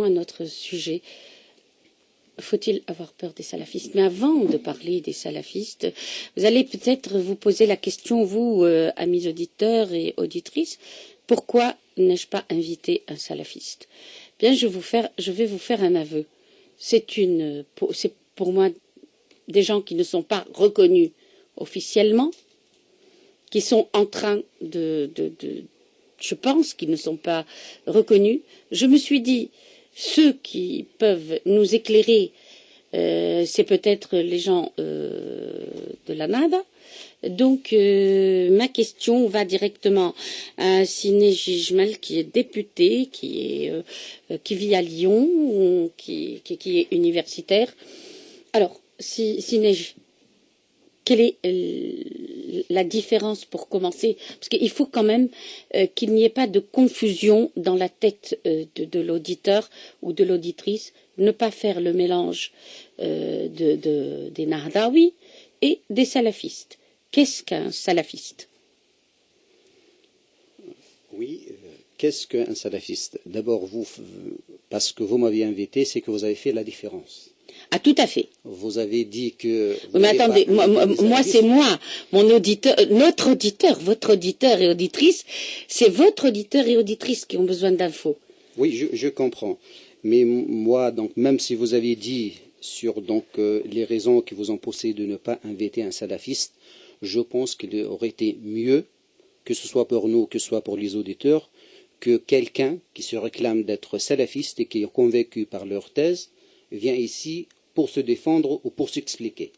Un autre sujet. Faut-il avoir peur des salafistes? Mais avant de parler des salafistes, vous allez peut-être vous poser la question, vous, amis auditeurs et auditrices, pourquoi n'ai-je pas invité un salafiste? Bien, je vais vous faire un aveu. C'est pour moi des gens qui ne sont pas reconnus officiellement, qui sont en train je pense qu'ils ne sont pas reconnus. Je me suis dit, ceux qui peuvent nous éclairer, c'est peut-être les gens de la NADA. Donc, ma question va directement à Siné Jijmel, qui est député, qui vit à Lyon, qui est universitaire. Alors, Siné, quelle est la différence pour commencer? Parce qu'il faut quand même qu'il n'y ait pas de confusion dans la tête de l'auditeur ou de l'auditrice, ne pas faire le mélange des Nahdawi et des salafistes. Qu'est-ce qu'un salafiste? Oui, qu'est-ce qu'un salafiste? D'abord, parce que vous m'aviez invité, c'est que vous avez fait la différence. Ah, tout à fait. Vous avez dit que... Oui, mais attendez, moi c'est moi, mon auditeur, notre auditeur, votre auditeur et auditrice, c'est votre auditeur et auditrice qui ont besoin d'infos. Oui, je comprends. Mais moi, donc, même si vous aviez dit sur les raisons qui vous ont poussé de ne pas inviter un salafiste, je pense qu'il aurait été mieux, que ce soit pour nous, que ce soit pour les auditeurs, que quelqu'un qui se réclame d'être salafiste et qui est convaincu par leur thèse, vient ici pour se défendre ou pour s'expliquer.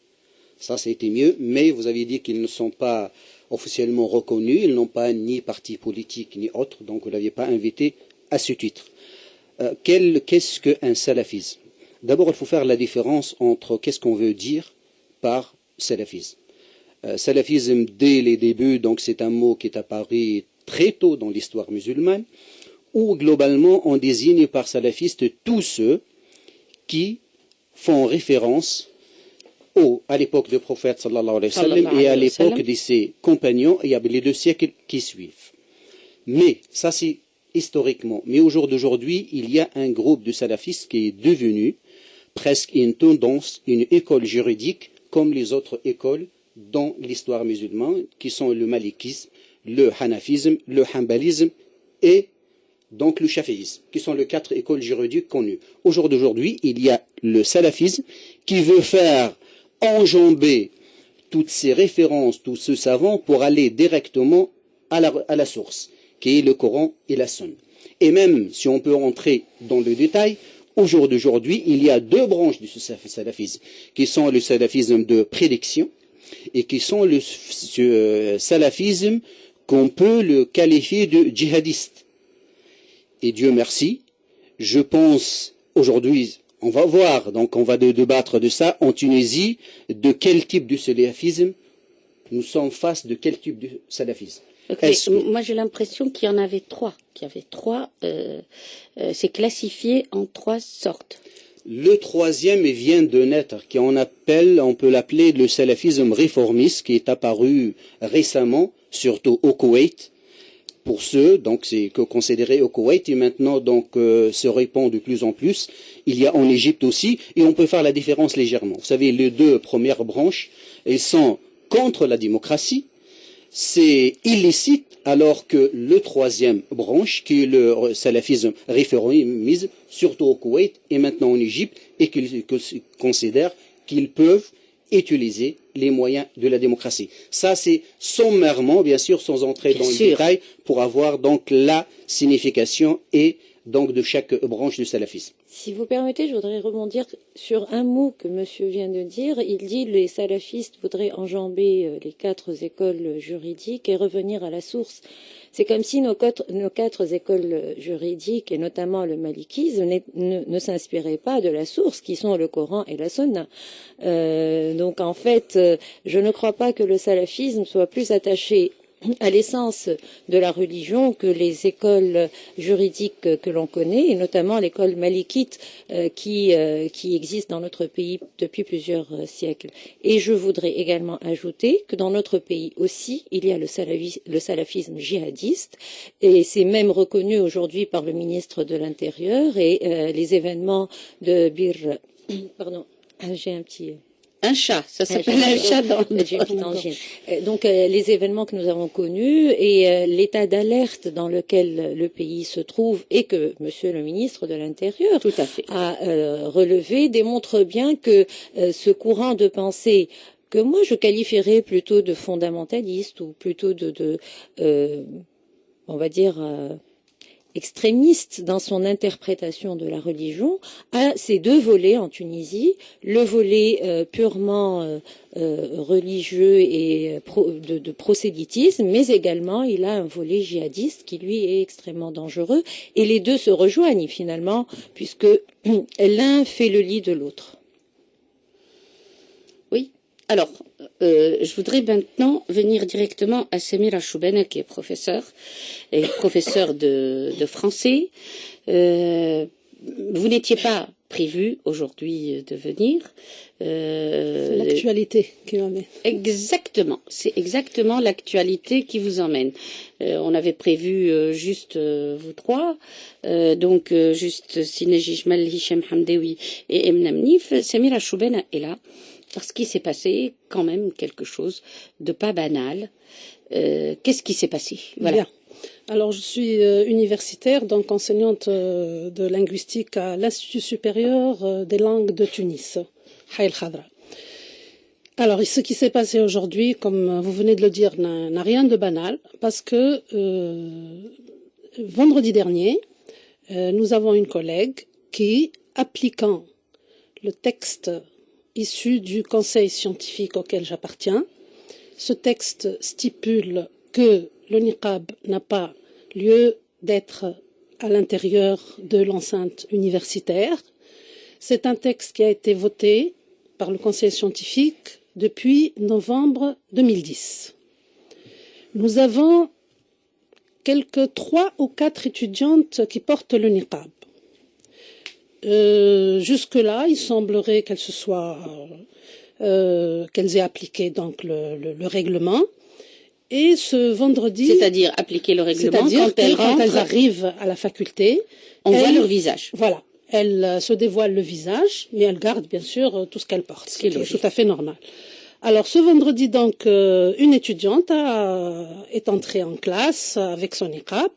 Ça, c'était mieux, mais vous avez dit qu'ils ne sont pas officiellement reconnus, ils n'ont pas ni parti politique ni autre, donc vous ne l'aviez pas invité à ce titre. Qu'est-ce qu'un salafisme? D'abord, il faut faire la différence entre qu'est-ce qu'on veut dire par salafisme. Salafisme, dès les débuts, donc c'est un mot qui est apparu très tôt dans l'histoire musulmane, où globalement on désigne par salafiste tous ceux qui font référence à l'époque du prophète sallallahu alayhi wa sallam et à l'époque de ses compagnons et à les 2 siècles qui suivent. Mais, ça c'est historiquement, mais au jour d'aujourd'hui, il y a un groupe de salafistes qui est devenu presque une tendance, une école juridique comme les autres écoles dans l'histoire musulmane, qui sont le malikisme, le hanafisme, le hanbalisme et donc le chaféisme, qui sont les 4 écoles juridiques connues. Au jour d'aujourd'hui, il y a le salafisme qui veut faire enjamber toutes ces références, tout ce savant pour aller directement à la source, qui est le Coran et la Sunna. Et même si on peut rentrer dans le détail, au jour d'aujourd'hui, il y a 2 branches de ce salafisme, qui sont le salafisme de prédiction et qui sont le salafisme qu'on peut le qualifier de djihadiste. Et Dieu merci, je pense aujourd'hui, on va voir, donc on va débattre de ça en Tunisie, de quel type de salafisme nous sommes face de quel type de salafisme. Okay. Moi j'ai l'impression qu'il y en avait 3, c'est classifié en 3 sortes. Le 3e vient de naître, on peut l'appeler le salafisme réformiste, qui est apparu récemment, surtout au Koweït. Pour ceux, donc c'est considéré au Koweït et maintenant donc se répand de plus en plus. Il y a en Égypte aussi et on peut faire la différence légèrement. Vous savez, les 2 premières branches, elles sont contre la démocratie, c'est illicite, alors que le 3e branche, qui est le salafisme réformisme, surtout au Koweït et maintenant en Égypte, et qu'ils considèrent qu'ils peuvent utiliser les moyens de la démocratie. Ça, c'est sommairement, bien sûr, sans entrer dans le détail, pour avoir donc la signification et donc de chaque branche du salafisme. Si vous permettez, je voudrais rebondir sur un mot que monsieur vient de dire. Il dit que les salafistes voudraient enjamber les 4 écoles juridiques et revenir à la source. C'est comme si nos 4 écoles juridiques, et notamment le malikisme, ne s'inspiraient pas de la source, qui sont le Coran et la Sunna. Donc en fait, je ne crois pas que le salafisme soit plus attaché à l'essence de la religion que les écoles juridiques que l'on connaît, et notamment l'école malikite qui existe dans notre pays depuis plusieurs siècles. Et je voudrais également ajouter que dans notre pays aussi, il y a le salafisme djihadiste, et c'est même reconnu aujourd'hui par le ministre de l'Intérieur, et les événements de Bir... Pardon, j'ai un petit... Un chat, ça s'appelle un chat dans le... Donc les événements que nous avons connus et l'état d'alerte dans lequel le pays se trouve et que Monsieur le ministre de l'Intérieur Tout à fait. a relevé démontrent bien que ce courant de pensée que moi je qualifierais plutôt de fondamentaliste ou plutôt on va dire extrémiste dans son interprétation de la religion, a ces deux volets en Tunisie, le volet purement religieux et de prosélytisme, mais également il a un volet djihadiste qui lui est extrêmement dangereux, et les deux se rejoignent finalement, puisque l'un fait le lit de l'autre. Oui. Alors, je voudrais maintenant venir directement à Samira Choubena, qui est professeur de français. Vous n'étiez pas prévu aujourd'hui de venir. C'est l'actualité qui m'emmène. Exactement, c'est exactement l'actualité qui vous emmène. On avait prévu juste vous trois, donc juste Sine Jijmal, Hichem Hamdewi et Emna Mnif. Samira Choubena est là. Parce qu'il s'est passé quand même quelque chose de pas banal. Qu'est-ce qui s'est passé? Voilà. Bien. Alors, je suis universitaire, donc enseignante de linguistique à l'Institut supérieur des langues de Tunis, Haïl Khadra. Alors, ce qui s'est passé aujourd'hui, comme vous venez de le dire, n'a rien de banal, parce que vendredi dernier, nous avons une collègue qui, appliquant le texte issu du conseil scientifique auquel j'appartiens. Ce texte stipule que le niqab n'a pas lieu d'être à l'intérieur de l'enceinte universitaire. C'est un texte qui a été voté par le conseil scientifique depuis novembre 2010. Nous avons quelques 3 ou 4 étudiantes qui portent le niqab. Jusque-là, il semblerait qu'elles aient appliqué donc le règlement. Et ce vendredi, c'est-à-dire appliquer le règlement, quand elles arrivent à la faculté, on voit leur visage. Voilà, elles se dévoilent le visage, mais elles gardent bien sûr tout ce qu'elles portent, ce qui est tout à fait normal. Alors ce vendredi donc, une étudiante est entrée en classe avec son niqab.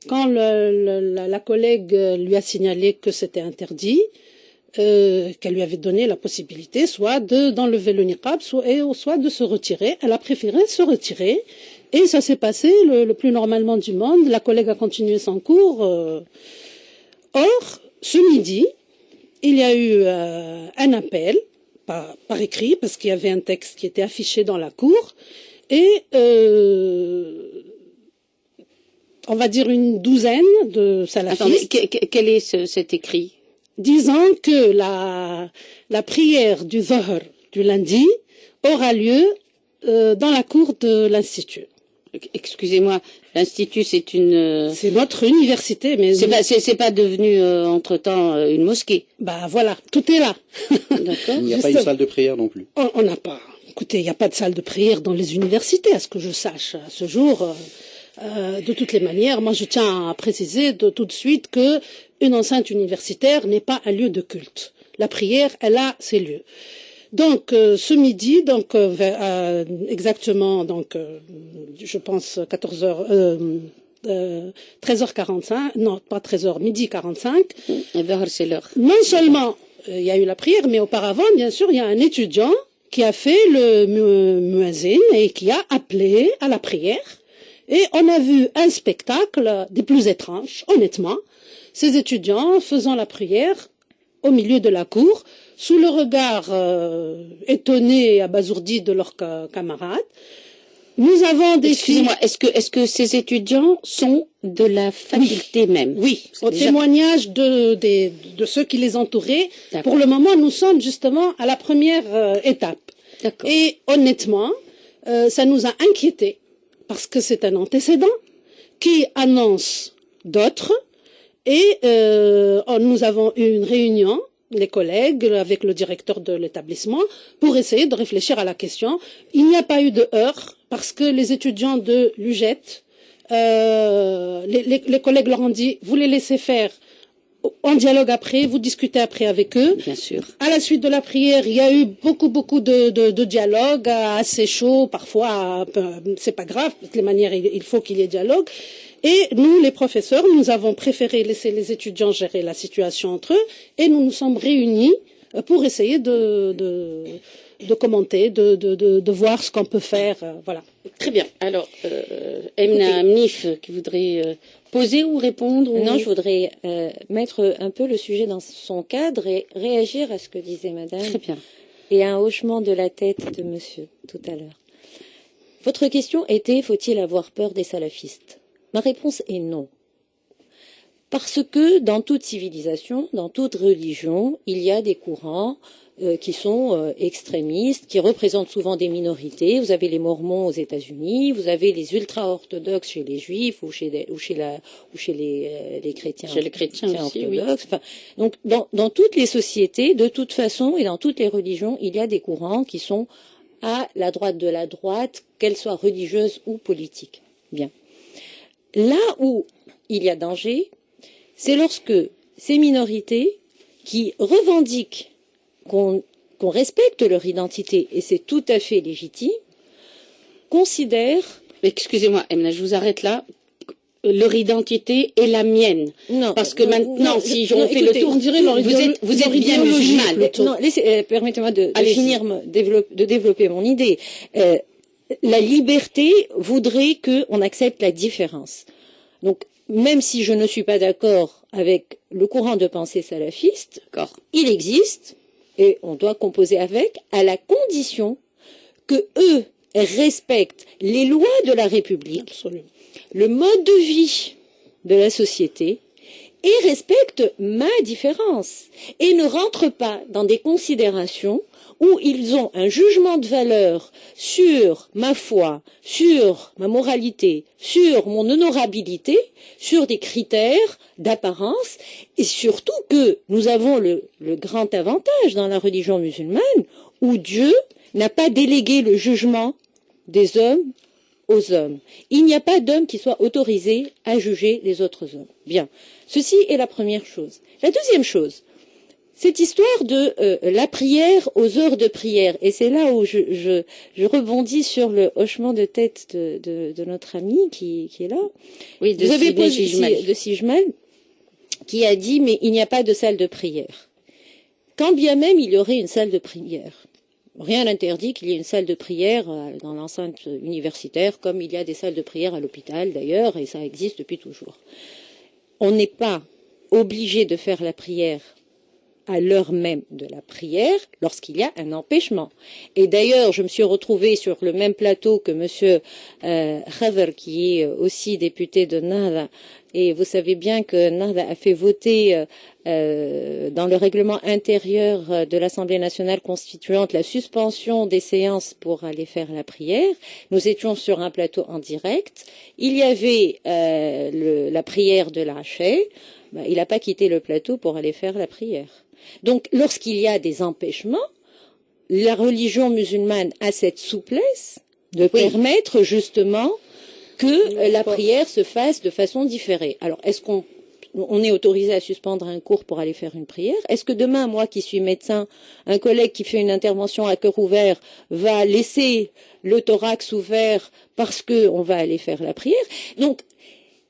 Quand la collègue lui a signalé que c'était interdit, qu'elle lui avait donné la possibilité soit d'enlever le niqab, soit de se retirer. Elle a préféré se retirer et ça s'est passé le plus normalement du monde. La collègue a continué son cours. Or, ce midi, il y a eu un appel, par écrit, parce qu'il y avait un texte qui était affiché dans la cour, et on va dire une douzaine de salafistes. Attendez, quel est cet écrit? Disant que la prière du Dhuhr du lundi aura lieu dans la cour de l'Institut. Excusez-moi, l'Institut c'est notre université, mais c'est pas devenu entre-temps une mosquée. Bah voilà, tout est là. D'accord. Il n'y a pas une salle de prière non plus. On n'a pas. Écoutez, il n'y a pas de salle de prière dans les universités, à ce que je sache à ce jour. De toutes les manières, moi je tiens à préciser tout de suite que une enceinte universitaire n'est pas un lieu de culte. La prière, elle a ses lieux. Donc ce midi, donc exactement, donc je pense 13h45, non pas 13h, midi 45. C'est l'heure. Non seulement il y a eu la prière, mais auparavant, bien sûr, il y a un étudiant qui a fait le muezzin et qui a appelé à la prière. Et on a vu un spectacle des plus étranges, honnêtement. Ces étudiants faisant la prière au milieu de la cour, sous le regard étonné et abasourdi de leurs camarades. Nous avons des Excusez-moi, est-ce que ces étudiants sont de la faculté même? Oui, au témoignage de ceux qui les entouraient. Pour le moment, nous sommes justement à la première étape. Et honnêtement, ça nous a inquiétés. parce que c'est un antécédent qui annonce d'autres. Et nous avons eu une réunion, les collègues, avec le directeur de l'établissement, pour essayer de réfléchir à la question. Il n'y a pas eu de heurts, parce que les étudiants de l'UGET, les collègues leur ont dit, vous les laissez faire, on dialogue après, vous discutez après avec eux. Bien sûr. À la suite de la prière, il y a eu beaucoup de dialogue, assez chaud, parfois, c'est pas grave, de toutes les manières, il faut qu'il y ait dialogue. Et nous, les professeurs, nous avons préféré laisser les étudiants gérer la situation entre eux, et nous nous sommes réunis pour essayer de commenter, de voir ce qu'on peut faire, voilà. Très bien. Alors, Emna Mnif, qui voudrait poser ou répondre ou... Non, je voudrais mettre un peu le sujet dans son cadre et réagir à ce que disait Madame. Très bien. Et à un hochement de la tête de Monsieur tout à l'heure. Votre question était, faut-il avoir peur des salafistes? Ma réponse est non. Parce que dans toute civilisation, dans toute religion, il y a des courants qui sont extrémistes, qui représentent souvent des minorités. Vous avez les mormons aux États-Unis, vous avez les ultra-orthodoxes chez les juifs ou chez les chrétiens, Chez les chrétiens aussi, oui. orthodoxes. Enfin, donc dans toutes les sociétés, de toute façon, et dans toutes les religions, il y a des courants qui sont à la droite de la droite, qu'elle soit religieuse ou politique. Bien. Là où il y a danger, c'est lorsque ces minorités qui revendiquent qu'on respecte leur identité, et c'est tout à fait légitime, considèrent... Excusez-moi, Emna, je vous arrête là. Leur identité est la mienne. Non. Parce que maintenant, si on fait écoutez, le tour, on dirait vous êtes bien musulmane. Non, permettez-moi de finir, de développer mon idée. La liberté voudrait qu'on accepte la différence. Donc, même si je ne suis pas d'accord avec le courant de pensée salafiste, il existe et on doit composer avec, à la condition que eux respectent les lois de la République, Absolument. le mode de vie de la société et respectent ma différence et ne rentrent pas dans des considérations où ils ont un jugement de valeur sur ma foi, sur ma moralité, sur mon honorabilité, sur des critères d'apparence, et surtout que nous avons le grand avantage dans la religion musulmane où Dieu n'a pas délégué le jugement des hommes aux hommes. Il n'y a pas d'homme qui soit autorisé à juger les autres hommes. Bien. Ceci est la première chose. La deuxième chose, cette histoire de la prière aux heures de prière, et c'est là où je rebondis sur le hochement de tête de notre ami qui est là. Oui, Vous avez posé de Sijmal, qui a dit mais il n'y a pas de salle de prière. Quand bien même il y aurait une salle de prière, rien n'interdit qu'il y ait une salle de prière dans l'enceinte universitaire, comme il y a des salles de prière à l'hôpital d'ailleurs, et ça existe depuis toujours. On n'est pas obligé de faire la prière à l'heure même de la prière lorsqu'il y a un empêchement. Et d'ailleurs, je me suis retrouvée sur le même plateau que monsieur Khader, qui est aussi député de Nahda, et vous savez bien que Nahda a fait voter dans le règlement intérieur de l'Assemblée nationale constituante la suspension des séances pour aller faire la prière. Nous étions sur un plateau en direct. Il y avait la prière de l'Aché. Il n'a pas quitté le plateau pour aller faire la prière. Donc, lorsqu'il y a des empêchements, la religion musulmane a cette souplesse de permettre justement que la prière se fasse de façon différée. Alors, est-ce qu'on est autorisé à suspendre un cours pour aller faire une prière? Est-ce que demain, moi qui suis médecin, un collègue qui fait une intervention à cœur ouvert va laisser le thorax ouvert parce qu'on va aller faire la prière? Donc,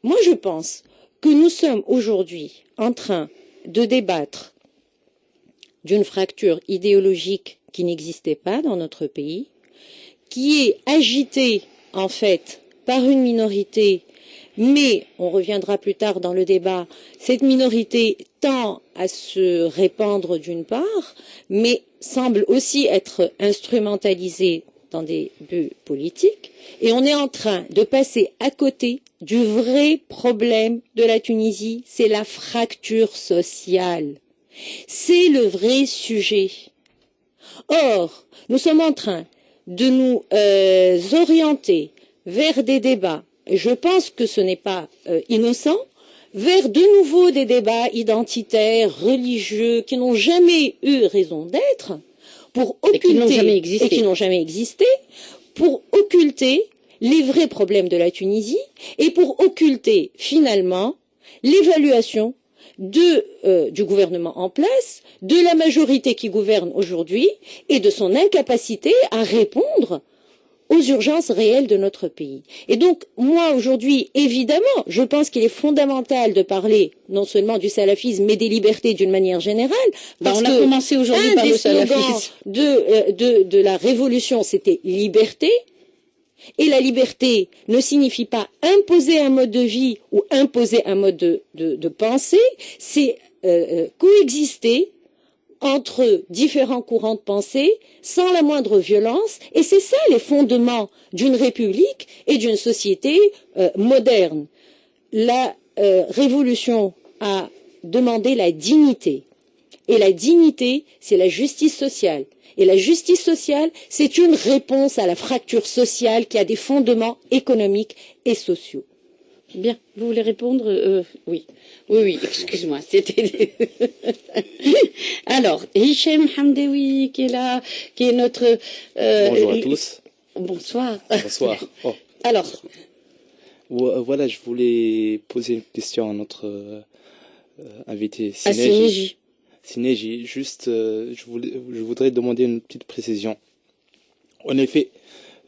moi je pense que nous sommes aujourd'hui en train de débattre d'une fracture idéologique qui n'existait pas dans notre pays, qui est agitée en fait par une minorité, mais on reviendra plus tard dans le débat, cette minorité tend à se répandre d'une part, mais semble aussi être instrumentalisée dans des buts politiques, et on est en train de passer à côté du vrai problème de la Tunisie, c'est la fracture sociale. C'est le vrai sujet. Or, nous sommes en train de nous orienter vers des débats, et je pense que ce n'est pas innocent, vers de nouveau des débats identitaires, religieux, qui n'ont jamais eu raison d'être, pour occulter, et qui n'ont jamais existé, pour occulter les vrais problèmes de la Tunisie et pour occulter finalement l'évaluation du gouvernement en place, de la majorité qui gouverne aujourd'hui et de son incapacité à répondre aux urgences réelles de notre pays. Et donc, moi, aujourd'hui, évidemment, je pense qu'il est fondamental de parler non seulement du salafisme, mais des libertés d'une manière générale. Parce on a commencé aujourd'hui par le salafisme. De la révolution, c'était liberté. Et la liberté ne signifie pas imposer un mode de vie ou imposer un mode de pensée, c'est coexister entre différents courants de pensée sans la moindre violence, et c'est ça les fondements d'une république et d'une société moderne. La révolution a demandé la dignité, et la dignité, c'est la justice sociale. Et la justice sociale, c'est une réponse à la fracture sociale qui a des fondements économiques et sociaux. Bien, vous voulez répondre Oui, excuse-moi, c'était... Alors, Hichem Hamdaoui qui est là, qui est notre... Bonjour à tous. Bonsoir. Bonsoir. Oh. Alors... Voilà, je voulais poser une question à notre invité Sinéji. Sinéji, juste, je voudrais demander une petite précision. En effet,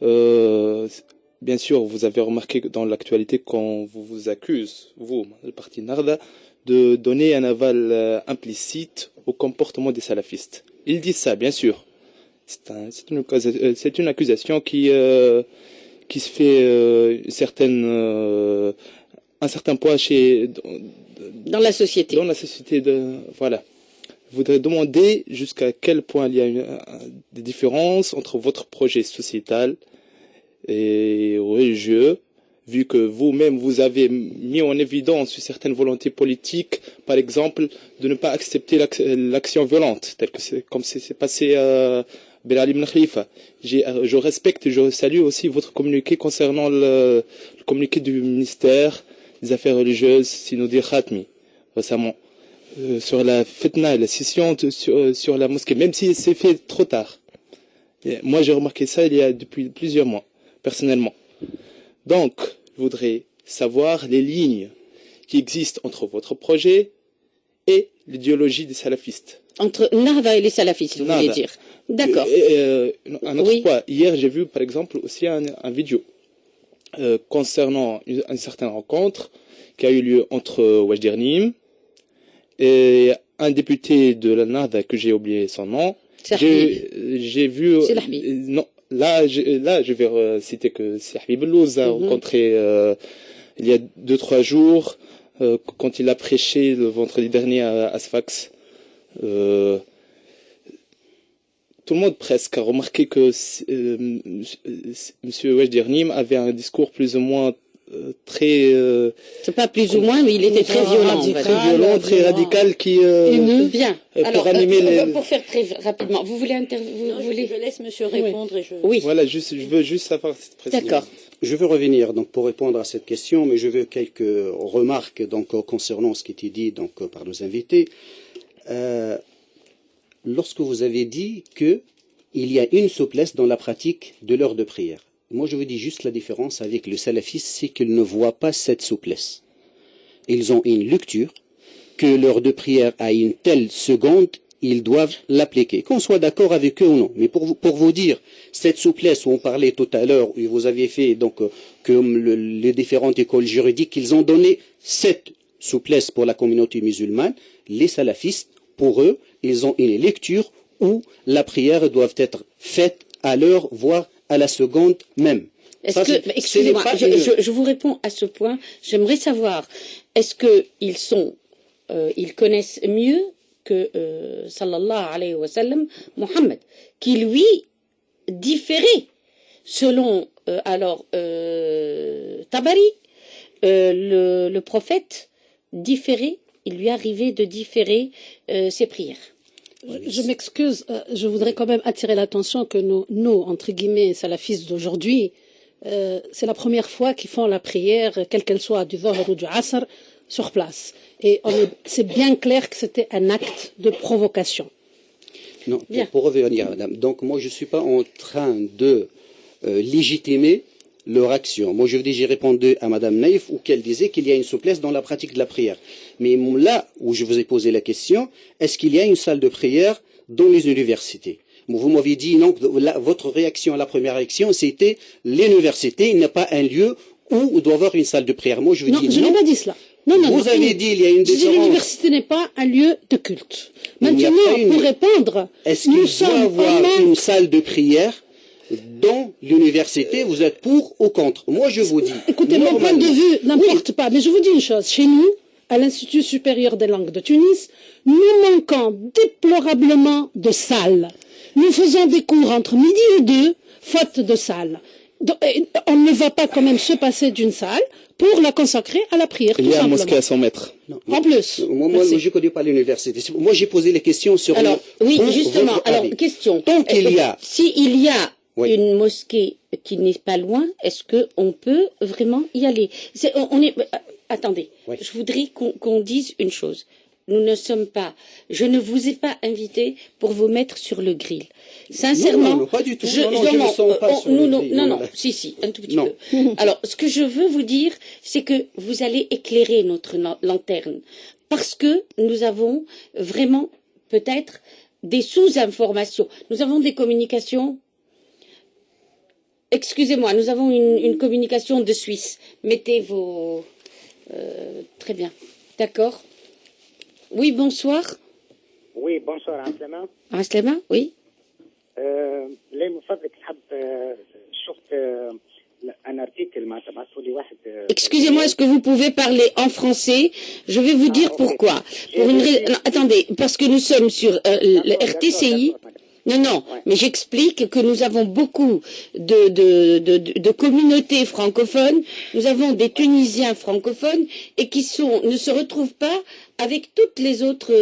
bien sûr, vous avez remarqué dans l'actualité qu'on vous accuse, vous, le parti Narda, de donner un aval implicite au comportement des salafistes. Ils disent ça, bien sûr. C'est une accusation qui se fait un certain poids dans la société. Dans la société, voilà. Je voudrais demander jusqu'à quel point il y a des différences entre votre projet sociétal et religieux, vu que vous-même vous avez mis en évidence certaines volontés politiques, par exemple, de ne pas accepter l'action violente, comme c'est passé à Belal Ibn Khalifa. Je respecte et je salue aussi votre communiqué concernant le communiqué du ministère des Affaires religieuses, Sinoudi Khatmi, récemment. Sur la fitna et la scission sur la mosquée, même si c'est fait trop tard. Et moi, j'ai remarqué ça depuis plusieurs mois, personnellement. Donc, je voudrais savoir les lignes qui existent entre votre projet et l'idéologie des salafistes. Entre Narda et les salafistes, vous voulez dire. D'accord. Un autre point. Hier, j'ai vu, par exemple, aussi un vidéo concernant une certaine rencontre qui a eu lieu entre Wajdir Nim et un député de la Narda que j'ai oublié son nom. J'ai vu. Non, là, je vais citer que Habib Louz a rencontré il y a 2-3 jours quand il a prêché le vendredi dernier à Sfax. Tout le monde presque a remarqué que Monsieur Wajdir Nim avait un discours plus ou moins très... c'est pas plus ou moins, mais il était très violent. Très violent, très radical, qui... Bien. Alors, pour faire très rapidement, vous voulez Je laisse monsieur répondre. Oui. Voilà, je veux juste savoir cette précision. D'accord. Je veux revenir donc pour répondre à cette question, mais je veux quelques remarques donc concernant ce qui était dit donc par nos invités. Lorsque vous avez dit que il y a une souplesse dans la pratique de l'heure de prière. Moi, je vous dis juste la différence avec le salafiste, c'est qu'ils ne voient pas cette souplesse. Ils ont une lecture, que l'heure de prière a une telle seconde, ils doivent l'appliquer. Qu'on soit d'accord avec eux ou non. Mais pour vous dire, cette souplesse où on parlait tout à l'heure, où vous aviez fait donc comme les différentes écoles juridiques, ils ont donné cette souplesse pour la communauté musulmane. Les salafistes, pour eux, ils ont une lecture où la prière doit être faite à l'heure, voire à la seconde même. Excusez-moi, je vous réponds à ce point. J'aimerais savoir, est-ce qu'ils connaissent mieux que sallallahu alayhi wa sallam, Mohammed, qui lui différait selon Tabari, le prophète différait, il lui arrivait de différer ses prières. Je m'excuse, je voudrais quand même attirer l'attention que nos entre guillemets salafistes d'aujourd'hui c'est la première fois qu'ils font la prière, quelle qu'elle soit, du Dhuhr ou du Asr, sur place. Et c'est bien clair que c'était un acte de provocation. Non, pour revenir, madame. Donc, moi, je ne suis pas en train de légitimer leur action. Moi, j'ai répondu à madame Naïf, où qu'elle disait qu'il y a une souplesse dans la pratique de la prière. Mais là où je vous ai posé la question, est-ce qu'il y a une salle de prière dans les universités? Vous m'aviez dit non, votre réaction à la première réaction, c'était l'université n'est pas un lieu où il doit y avoir une salle de prière. Moi, je vous dis non. Je n'ai pas dit cela. Non, vous avez dit il y a une différence. L'université n'est pas un lieu de culte. Maintenant, pour répondre, est-ce qu'il doit y avoir une salle de prière dans l'université? Vous êtes pour ou contre? Moi, je vous dis. Écoutez, mon point de vue n'importe pas, mais je vous dis une chose. Chez nous, à l'Institut supérieur des langues de Tunis, nous manquons déplorablement de salles. Nous faisons des cours entre midi et 2, faute de salles. On ne va pas quand même se passer d'une salle pour la consacrer à la prière. Il y a un mosquée à 100 mètres. Non, en plus. Moi, je ne connais pas l'université. Moi, j'ai posé les questions sur. Alors, oui, justement. Alors, question. Tant qu'il y a. S'il y a une mosquée qui n'est pas loin, est-ce qu'on peut vraiment y aller? Attendez, je voudrais qu'on dise une chose. Nous ne sommes pas, je ne vous ai pas invité pour vous mettre sur le grill. Sincèrement, non, pas du tout. Non, si, un tout petit peu. Alors, ce que je veux vous dire, c'est que vous allez éclairer notre lanterne, parce que nous avons vraiment peut-être des sous-informations. Nous avons des communications. Excusez-moi, nous avons une communication de Suisse. Mettez vos. Très bien, d'accord. Oui, bonsoir. Oui, bonsoir, Aslama. Aslama, oui. ليه من فضلك حاب شفت un article معناتها بعثوا لي واحد. Excusez-moi, est-ce que vous pouvez parler en français? Je vais vous dire pourquoi. Non, attendez, parce que nous sommes sur le RTCI. Non, mais j'explique que nous avons beaucoup de communautés francophones, nous avons des Tunisiens francophones et qui ne se retrouvent pas avec toutes les autres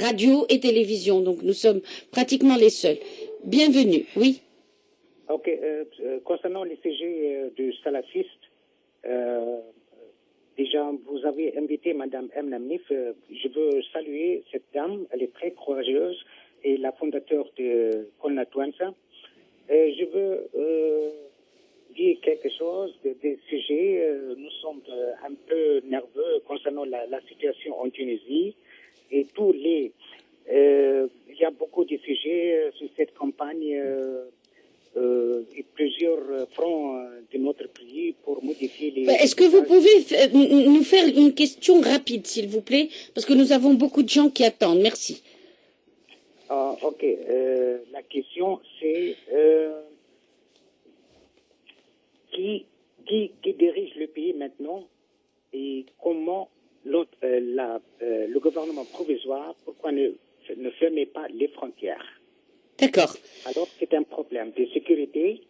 radios et télévisions. Donc nous sommes pratiquement les seuls. Bienvenue, oui. Ok, concernant les sujets du salafiste, déjà vous avez invité Madame M. Namnif, je veux saluer cette dame, elle est très courageuse. Et la fondateur de Konatouansa. Je veux dire quelque chose des sujets. Nous sommes un peu nerveux concernant la situation en Tunisie et il y a beaucoup de sujets sur cette campagne et plusieurs fronts de notre pays pour modifier les. Est-ce que vous pouvez nous faire une question rapide, s'il vous plaît, parce que nous avons beaucoup de gens qui attendent. Merci. Ok, la question c'est qui dirige le pays maintenant et comment le gouvernement provisoire, pourquoi ne fermez pas les frontières? D'accord. Alors c'est un problème de sécurité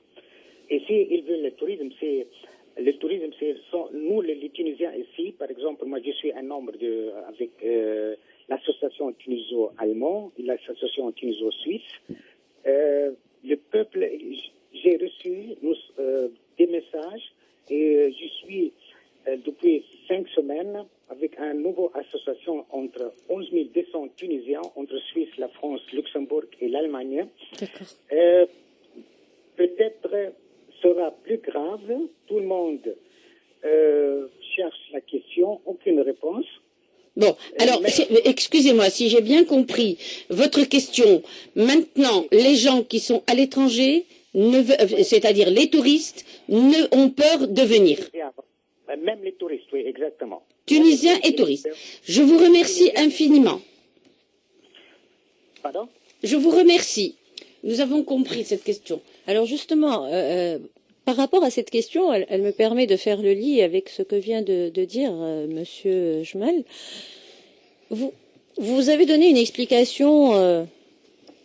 et s'ils veulent le tourisme, c'est nous les Tunisiens ici, par exemple, moi je suis un membre avec l'association tuniso-allemande et l'association tuniso-suisse. Le peuple, j'ai reçu des messages et je suis depuis 5 semaines avec une nouvelle association entre 11 200 Tunisiens, entre Suisse, la France, Luxembourg et l'Allemagne. Peut-être sera plus grave, tout le monde cherche la question, aucune réponse. Bon, alors, excusez-moi, si j'ai bien compris votre question, maintenant, les gens qui sont à l'étranger, c'est-à-dire les touristes, ont peur de venir. Même les touristes, oui, exactement. Tunisiens et touristes. Je vous remercie infiniment. Pardon? Je vous remercie. Nous avons compris cette question. Alors justement, par rapport à cette question, elle me permet de faire le lien avec ce que vient de dire Monsieur Jmal. Vous avez donné une explication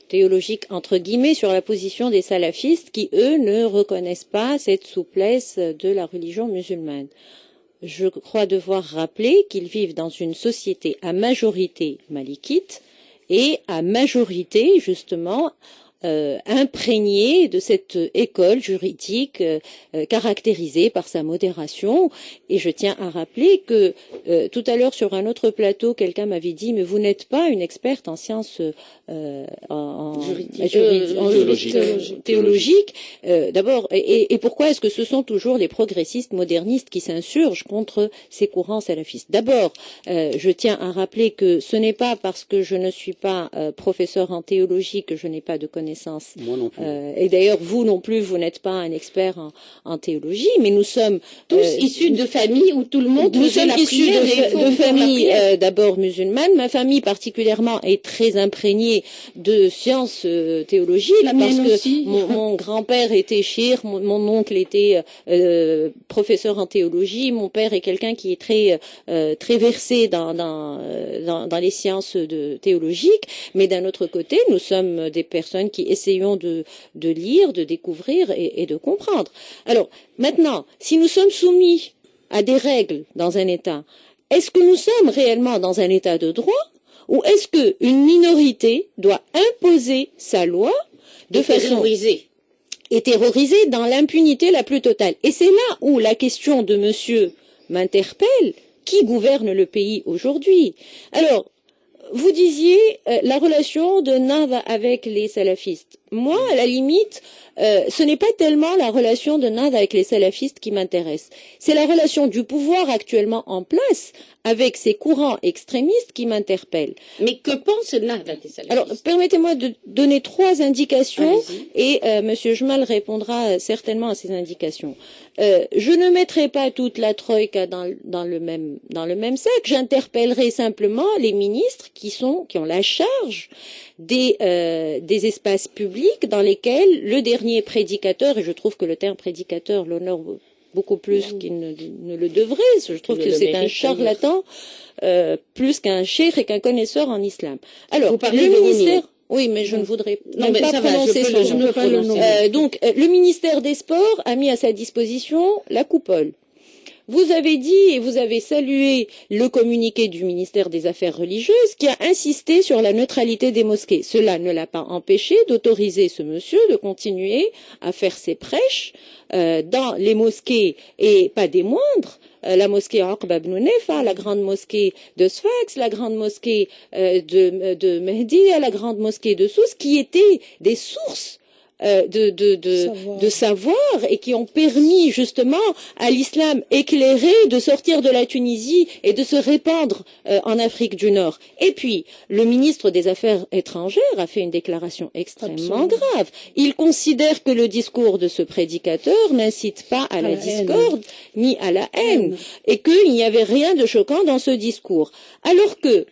théologique, entre guillemets, sur la position des salafistes qui, eux, ne reconnaissent pas cette souplesse de la religion musulmane. Je crois devoir rappeler qu'ils vivent dans une société à majorité malikite et à majorité, justement, imprégné de cette école juridique caractérisée par sa modération. Et je tiens à rappeler que tout à l'heure sur un autre plateau, quelqu'un m'avait dit mais vous n'êtes pas une experte en sciences théologiques. D'abord, et pourquoi est-ce que ce sont toujours les progressistes modernistes qui s'insurgent contre ces courants salafistes? D'abord, je tiens à rappeler que ce n'est pas parce que je ne suis pas professeur en théologie que je n'ai pas de connaissances. Moi non plus. Et d'ailleurs, vous non plus, vous n'êtes pas un expert en théologie, mais nous sommes tous issus de familles où tout le monde nous sommes issus de familles d'abord musulmanes. Ma famille particulièrement est très imprégnée de sciences théologiques parce que mon grand-père était shir, mon oncle était professeur en théologie, mon père est quelqu'un qui est très versé dans les sciences théologiques, mais d'un autre côté, nous sommes des personnes qui essayons de lire, de découvrir et de comprendre. Alors, maintenant, si nous sommes soumis à des règles dans un État, est-ce que nous sommes réellement dans un État de droit ou est-ce qu'une minorité doit imposer sa loi de façon et terroriser dans l'impunité la plus totale? Et c'est là où la question de monsieur m'interpelle. Qui gouverne le pays aujourd'hui? Alors, vous disiez la relation de Nahda avec les salafistes. Moi, à la limite, ce n'est pas tellement la relation de Nahda avec les salafistes qui m'intéresse. C'est la relation du pouvoir actuellement en place avec ces courants extrémistes qui m'interpellent. Mais que pense Nahda des salafistes? Alors, permettez-moi de donner 3 indications et Monsieur Jmal répondra certainement à ces indications. Je ne mettrai pas toute la troïka dans le même sac. J'interpellerai simplement les ministres qui ont la charge des espaces publics dans lesquels le dernier prédicateur, et je trouve que le terme prédicateur l'honore beaucoup plus qu'il ne le devrait, je trouve que c'est un charlatan plus qu'un cheikh et qu'un connaisseur en islam. Alors, le ministère... Oui, mais je ne voudrais même pas prononcer son nom. Donc, le ministère des Sports a mis à sa disposition la coupole. Vous avez dit et vous avez salué le communiqué du ministère des Affaires religieuses qui a insisté sur la neutralité des mosquées. Cela ne l'a pas empêché d'autoriser ce monsieur de continuer à faire ses prêches dans les mosquées et pas des moindres. La mosquée Aqba ibn Nefa, la grande mosquée de Sfax, la grande mosquée de Mehdi, la grande mosquée de Sousse, qui étaient des sources de savoir et qui ont permis justement à l'islam éclairé de sortir de la Tunisie et de se répandre en Afrique du Nord. Et puis, le ministre des Affaires étrangères a fait une déclaration extrêmement grave. Il considère que le discours de ce prédicateur n'incite pas à la discorde ni à la haine et qu'il n'y avait rien de choquant dans ce discours. Alors que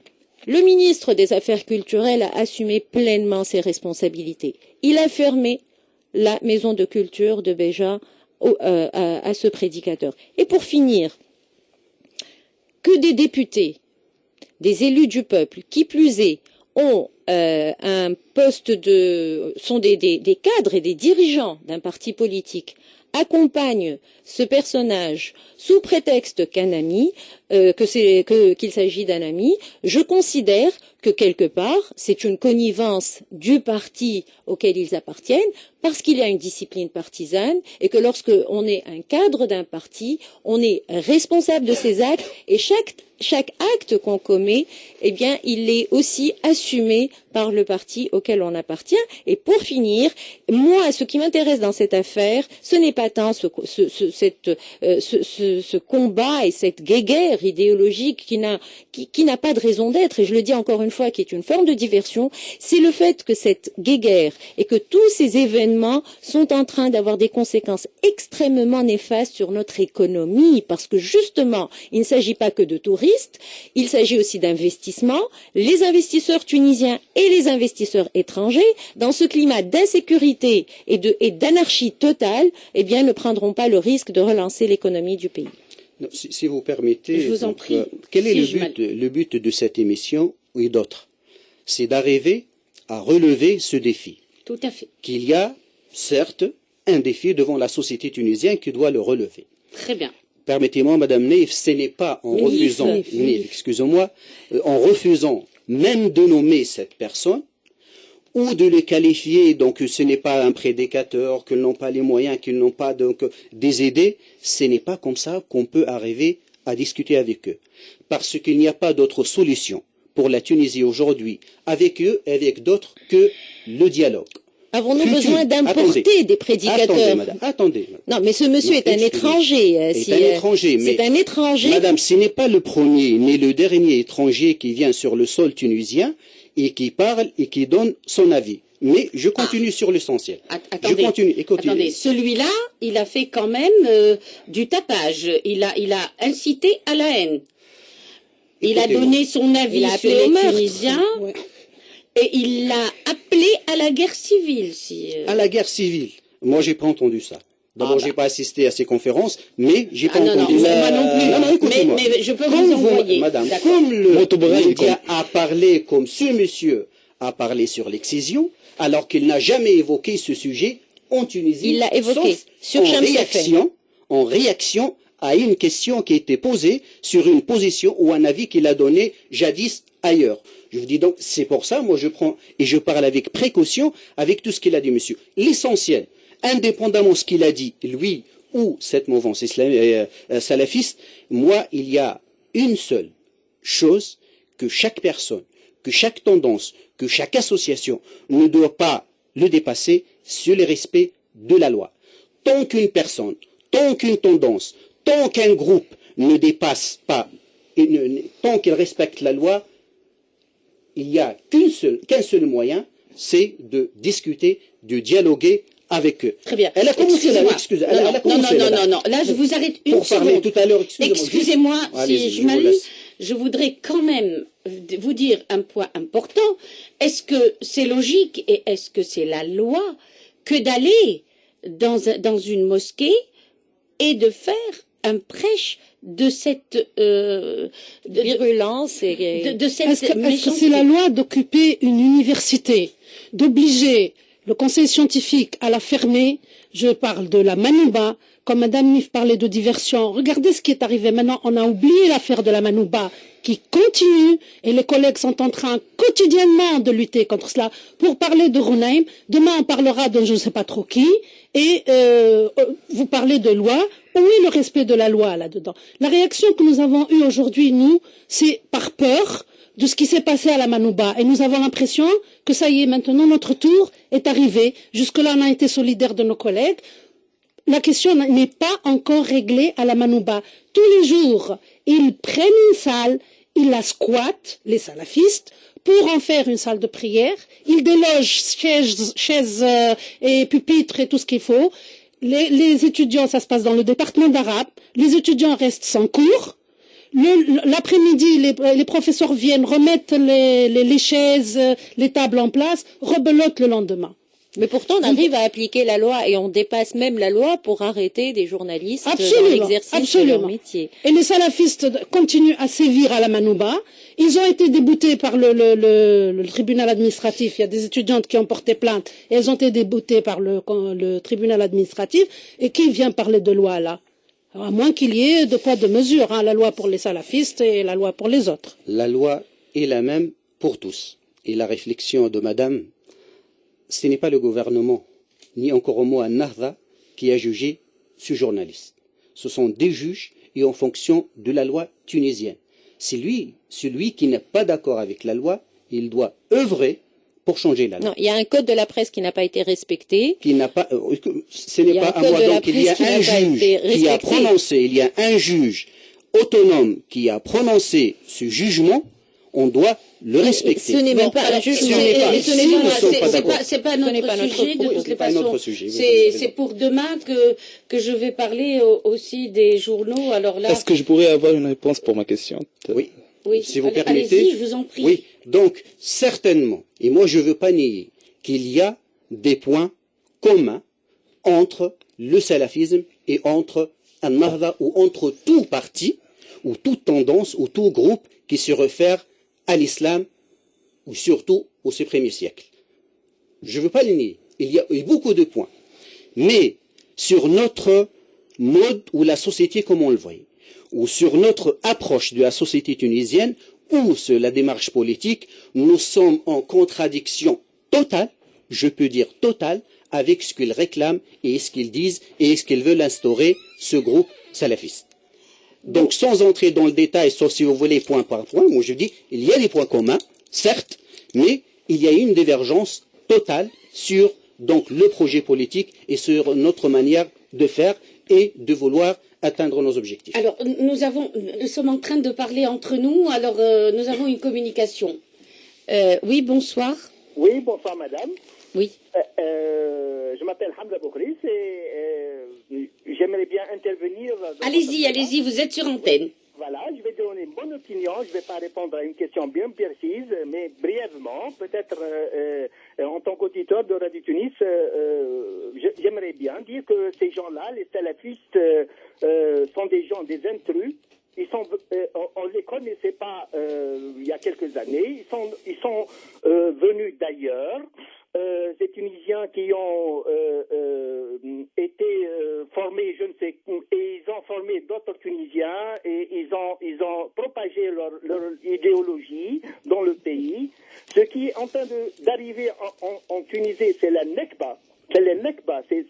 le ministre des Affaires culturelles a assumé pleinement ses responsabilités. Il a fermé la maison de culture de Béja à ce prédicateur. Et pour finir, que des députés, des élus du peuple, qui plus est, ont un poste sont des cadres et des dirigeants d'un parti politique, accompagnent ce personnage sous prétexte qu'un ami, qu'il s'agit d'un ami, je considère que quelque part, c'est une connivence du parti auquel ils appartiennent, parce qu'il y a une discipline partisane et que lorsque on est un cadre d'un parti, on est responsable de ses actes et chaque acte qu'on commet, eh bien, il est aussi assumé par le parti auquel on appartient. Et pour finir, moi, ce qui m'intéresse dans cette affaire, ce n'est pas tant ce combat et cette guéguerre idéologique qui n'a pas de raison d'être, et je le dis encore une fois, qui est une forme de diversion, c'est le fait que cette guéguerre et que tous ces événements sont en train d'avoir des conséquences extrêmement néfastes sur notre économie, parce que justement, il ne s'agit pas que de touristes, il s'agit aussi d'investissements. Les investisseurs tunisiens et les investisseurs étrangers, dans ce climat d'insécurité et d'anarchie totale, eh bien, ne prendront pas le risque de relancer l'économie du pays. Non, si vous permettez, je vous en prie. Quel est le but de cette émission et d'autres? C'est d'arriver à relever ce défi. Tout à fait. Qu'il y a, certes, un défi devant la société tunisienne qui doit le relever. Très bien. Permettez-moi, Madame Neif, ce n'est pas en refusant même de nommer cette personne, ou de les qualifier, donc ce n'est pas un prédicateur, qu'ils n'ont pas les moyens, qu'ils n'ont pas donc des idées, ce n'est pas comme ça qu'on peut arriver à discuter avec eux. Parce qu'il n'y a pas d'autre solution pour la Tunisie aujourd'hui, avec eux et avec d'autres, que le dialogue. Avons-nous besoin d'importer des prédicateurs? Attendez. Non, mais ce monsieur est un étranger. C'est un étranger. Madame, ce n'est pas le premier ni le dernier étranger qui vient sur le sol tunisien et qui parle et qui donne son avis. Mais je continue sur l'essentiel. Attendez, je continue. Écoutez. Attendez, celui-là, il a fait quand même du tapage. Il a incité à la haine. Il a donné son avis sur les Tunisiens. Ouais. Et il l'a appelé à la guerre civile. À la guerre civile. Moi, j'ai pas entendu ça. D'abord, j'ai pas assisté à ces conférences, mais j'ai pas entendu ça. Moi non plus. Mais je peux vous envoyer. Madame, comme le média a parlé, comme ce monsieur a parlé sur l'excision, alors qu'il n'a jamais évoqué ce sujet en Tunisie. Il l'a évoqué sur en réaction à une question qui était posée sur une position ou un avis qu'il a donné jadis ailleurs. Je vous dis donc, c'est pour ça, moi je prends et je parle avec précaution avec tout ce qu'il a dit, monsieur. L'essentiel, indépendamment de ce qu'il a dit, lui ou cette mouvance salafiste, moi, il y a une seule chose que chaque personne, que chaque tendance, que chaque association ne doit pas le dépasser, c'est le respect de la loi. Tant qu'une personne, tant qu'une tendance, tant qu'un groupe ne dépasse pas, tant qu'il respecte la loi, il n'y a qu'un seul moyen, c'est de discuter, de dialoguer avec eux. Très bien. Elle a commencé là, excusez-moi. Non. Là, je vous arrête une seconde. Pour parler tout à l'heure, excusez-moi si je m'allume. Je voudrais quand même vous dire un point important. Est-ce que c'est logique et est-ce que c'est la loi que d'aller dans une mosquée et de faire un prêche de cette virulence et de cette est-ce que c'est la loi d'occuper une université, d'obliger le conseil scientifique à la fermer? Je parle de la Manouba, comme Madame Nif parlait de diversion. Regardez ce qui est arrivé maintenant. On a oublié l'affaire de la Manouba qui continue et les collègues sont en train quotidiennement de lutter contre cela. Pour parler de Rounaïm, demain on parlera de je ne sais pas trop qui et vous parlez de loi. Où est le respect de la loi là-dedans? La réaction que nous avons eue aujourd'hui, nous, c'est par peur de ce qui s'est passé à la Manouba. Et nous avons l'impression que ça y est, maintenant notre tour est arrivé. Jusque-là, on a été solidaires de nos collègues. La question n'est pas encore réglée à la Manouba. Tous les jours, ils prennent une salle, ils la squattent, les salafistes, pour en faire une salle de prière. Ils délogent chaises et pupitres et tout ce qu'il faut. Les étudiants, ça se passe dans le département d'arabe. Les étudiants restent sans cours. L'après-midi, les professeurs viennent, remettent les chaises, les tables en place, rebelotent le lendemain. Mais pourtant, on arrive à appliquer la loi et on dépasse même la loi pour arrêter des journalistes dans l'exercice de leur métier. Et les salafistes continuent à sévir à la Manouba. Ils ont été déboutés par le tribunal administratif. Il y a des étudiantes qui ont porté plainte et elles ont été déboutées par le tribunal administratif. Et qui vient parler de loi là? À moins qu'il y ait de poids de mesure, la loi pour les salafistes et la loi pour les autres. La loi est la même pour tous. Et la réflexion de Madame, ce n'est pas le gouvernement, ni encore moins Nahda, qui a jugé ce journaliste. Ce sont des juges et en fonction de la loi tunisienne. Celui qui n'est pas d'accord avec la loi, il doit œuvrer pour changer la loi. Non, il y a un code de la presse qui n'a pas été respecté. Ce n'est pas à moi, donc il y a un juge qui a prononcé, il y a un juge autonome qui a prononcé ce jugement, on doit le respecter. Ce n'est même pas un juge. C'est pas notre sujet de toutes les façons. C'est pour demain que je vais parler aussi des journaux. Alors là. Est-ce que je pourrais avoir une réponse pour ma question? Oui. Si vous permettez. Allez-y, je vous en prie. Oui. Donc, certainement, et moi je ne veux pas nier qu'il y a des points communs entre le salafisme et entre Al-Nahda ou entre tout parti ou toute tendance ou tout groupe qui se réfère à l'islam ou surtout au 1er siècle. Je ne veux pas le nier. Il y a eu beaucoup de points. Mais sur notre mode ou la société comme on le voit, ou sur notre approche de la société tunisienne, ou sur la démarche politique, nous sommes en contradiction totale je peux dire totale, avec ce qu'ils réclament et ce qu'ils disent et ce qu'ils veulent instaurer, ce groupe salafiste. Donc, sans entrer dans le détail, sauf si vous voulez point par point, moi je dis, il y a des points communs, certes, mais il y a une divergence totale sur donc le projet politique et sur notre manière de faire et de vouloir atteindre nos objectifs. Alors, nous sommes en train de parler entre nous, alors nous avons une communication. Oui, bonsoir. Oui, bonsoir madame. Oui. Je m'appelle Hamza Boukris et j'aimerais bien intervenir. Allez-y, vous êtes sur antenne. Voilà, je vais donner une bonne opinion. Je ne vais pas répondre à une question bien précise, mais brièvement, peut-être en tant qu'auditeur de Radio Tunis, j'aimerais bien dire que ces gens-là, les salafistes, sont des gens, des intrus. On ne les connaissait pas il y a quelques années. Ils sont venus d'ailleurs. Ces Tunisiens qui ont été formés, je ne sais où, et ils ont formé d'autres Tunisiens et ils ont propagé leur idéologie dans le pays. Ce qui est en train d'arriver en Tunisie, c'est la Nekba. C'est la Nekba. C'est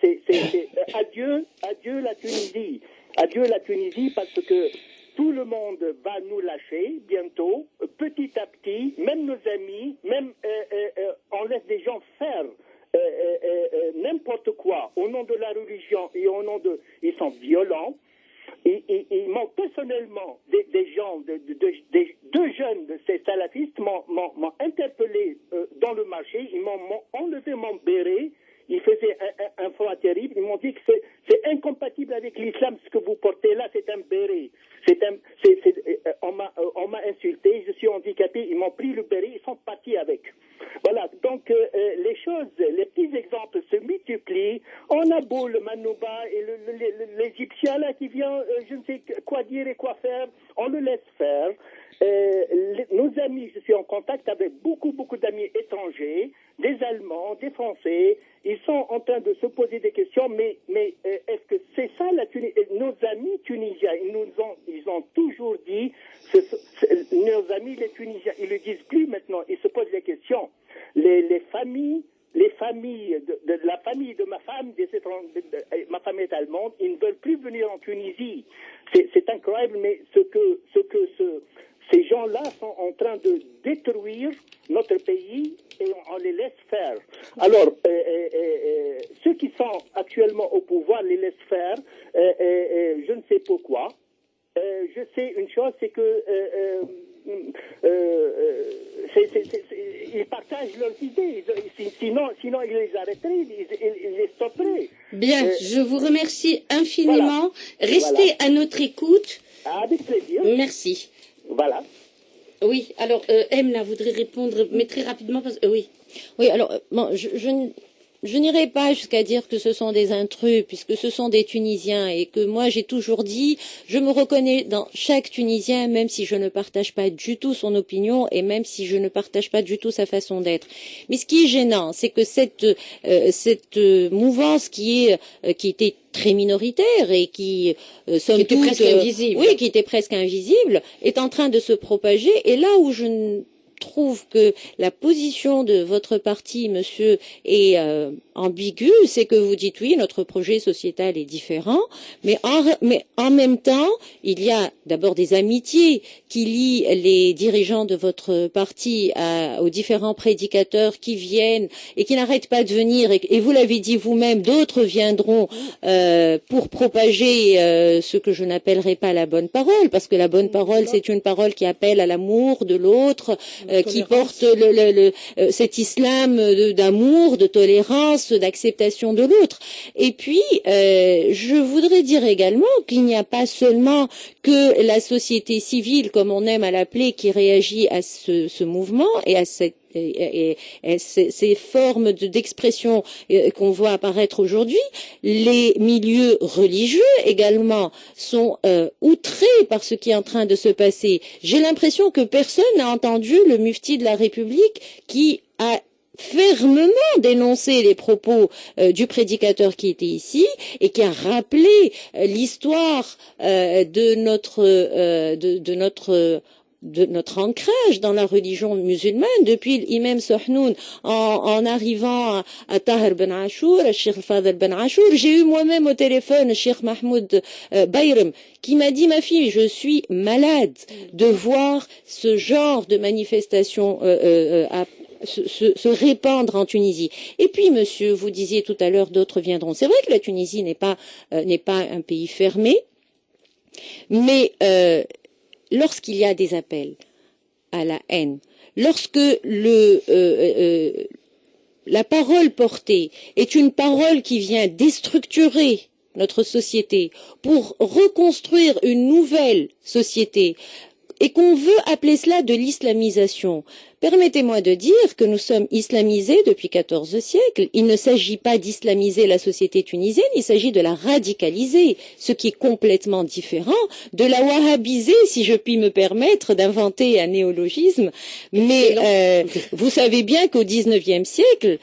adieu la Tunisie. Adieu la Tunisie parce que tout le monde va nous lâcher bientôt, petit à petit, même nos amis, même on laisse des gens faire n'importe quoi au nom de la religion et au nom de... Ils sont violents. Et moi, personnellement, des gens, deux jeunes de ces salafistes m'ont interpellé dans le marché, ils m'ont enlevé mon béret. Ils faisaient un froid terrible. Ils m'ont dit que c'est incompatible avec l'islam. Ce que vous portez là, c'est un béret. On m'a insulté. Je suis handicapé. Ils m'ont pris le béret. Ils sont partis avec. Voilà. Donc les choses, les petits exemples se multiplient. On a beau le Manouba et l'Égyptien là qui vient, je ne sais quoi dire et quoi faire. On le laisse faire. Nos amis, je suis en contact avec beaucoup d'amis étrangers, des Allemands, des Français. Ils sont en train de se poser des questions, mais est-ce que c'est ça la Tunisie? Nos amis tunisiens, ils ont toujours dit, nos amis les Tunisiens, ils le disent plus maintenant, ils se posent les questions. Les familles, la famille de ma femme, ma femme est allemande, ils ne veulent plus venir en Tunisie. C'est incroyable, mais ces gens-là sont en train de détruire notre pays et on les laisse faire. Alors, ceux qui sont actuellement au pouvoir les laissent faire, je ne sais pourquoi. Je sais une chose, c'est que ils partagent leurs idées. Sinon ils les arrêteraient, ils les stopperaient. Bien, je vous remercie infiniment. Voilà. Restez à notre écoute. Avec plaisir. Merci. Voilà. Oui, alors Emna voudrait répondre, mais très rapidement, parce que oui. Oui, alors bon, je n'irai pas jusqu'à dire que ce sont des intrus, puisque ce sont des Tunisiens, et que moi j'ai toujours dit, je me reconnais dans chaque Tunisien, même si je ne partage pas du tout son opinion, et même si je ne partage pas du tout sa façon d'être. Mais ce qui est gênant, c'est que cette mouvance qui était très minoritaire et qui somme toute presque invisible. Oui, qui était presque invisible, est en train de se propager, et là où je trouve que la position de votre parti, monsieur, est ambiguë, c'est que vous dites oui, notre projet sociétal est différent, mais en même temps, il y a d'abord des amitiés qui lient les dirigeants de votre parti aux différents prédicateurs qui viennent et qui n'arrêtent pas de venir, et vous l'avez dit vous-même, d'autres viendront pour propager ce que je n'appellerai pas la bonne parole, parce que la bonne parole, c'est une parole qui appelle à l'amour de l'autre, qui porte cet islam d'amour, de tolérance, d'acceptation de l'autre. Et puis, je voudrais dire également qu'il n'y a pas seulement que la société civile, comme on aime à l'appeler, qui réagit à ce mouvement et à ces formes d'expression qu'on voit apparaître aujourd'hui. Les milieux religieux également sont outrés par ce qui est en train de se passer. J'ai l'impression que personne n'a entendu le mufti de la République qui a fermement dénoncé les propos du prédicateur qui était ici et qui a rappelé l'histoire de notre de notre ancrage dans la religion musulmane, depuis l'imam Sohnoun, en arrivant à Tahir Ben Achour, à Cheikh Fadel Ben Achour. J'ai eu moi-même au téléphone Cheikh Mahmoud Bayrem, qui m'a dit, ma fille, je suis malade de voir ce genre de manifestation se répandre en Tunisie. Et puis, monsieur, vous disiez tout à l'heure, d'autres viendront. C'est vrai que la Tunisie n'est pas un pays fermé, mais lorsqu'il y a des appels à la haine, lorsque la parole portée est une parole qui vient déstructurer notre société pour reconstruire une nouvelle société, et qu'on veut appeler cela de l'islamisation, permettez-moi de dire que nous sommes islamisés depuis 14 siècles. Il ne s'agit pas d'islamiser la société tunisienne, il s'agit de la radicaliser, ce qui est complètement différent de la wahhabiser, si je puis me permettre d'inventer un néologisme. Mais vous savez bien qu'au XIXe siècle,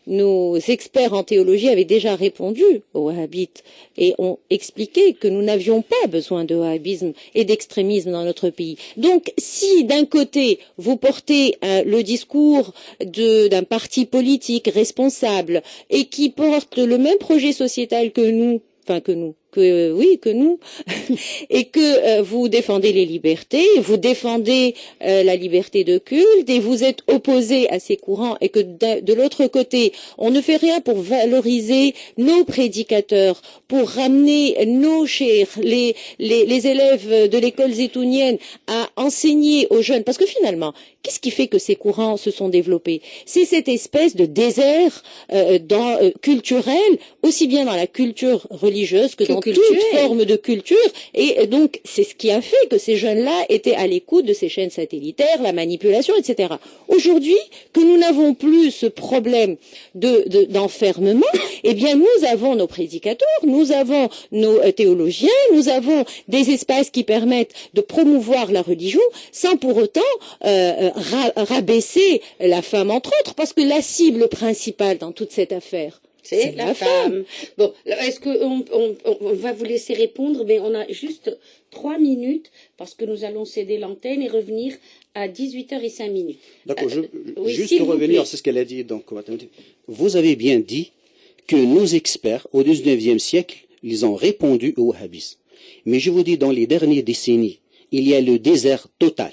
nos experts en théologie avaient déjà répondu aux wahhabites et ont expliqué que nous n'avions pas besoin de wahhabisme et d'extrémisme dans notre pays. Donc, si d'un côté vous portez le discours d'un parti politique responsable et qui porte le même projet sociétal que nous, et que vous défendez les libertés, vous défendez la liberté de culte, et vous êtes opposé à ces courants, et que de l'autre côté, on ne fait rien pour valoriser nos prédicateurs, pour ramener nos chers, les élèves de l'école zétounienne à enseigner aux jeunes, parce que finalement, qu'est-ce qui fait que ces courants se sont développés? C'est cette espèce de désert culturel, aussi bien dans la culture religieuse que dans toute forme de culture, et donc c'est ce qui a fait que ces jeunes-là étaient à l'écoute de ces chaînes satellitaires, la manipulation, etc. Aujourd'hui, que nous n'avons plus ce problème d'enfermement, eh bien nous avons nos prédicateurs, nous avons nos théologiens, nous avons des espaces qui permettent de promouvoir la religion sans pour autant rabaisser la femme, entre autres, parce que la cible principale dans toute cette affaire, c'est la femme. Bon, est-ce qu'on va vous laisser répondre, mais on a juste 3 minutes, parce que nous allons céder l'antenne et revenir à 18h05. D'accord, juste revenir sur ce qu'elle a dit. Donc, vous avez bien dit que nos experts, au XIXe siècle, ils ont répondu au wahhabisme. Mais je vous dis, dans les dernières décennies, il y a le désert total.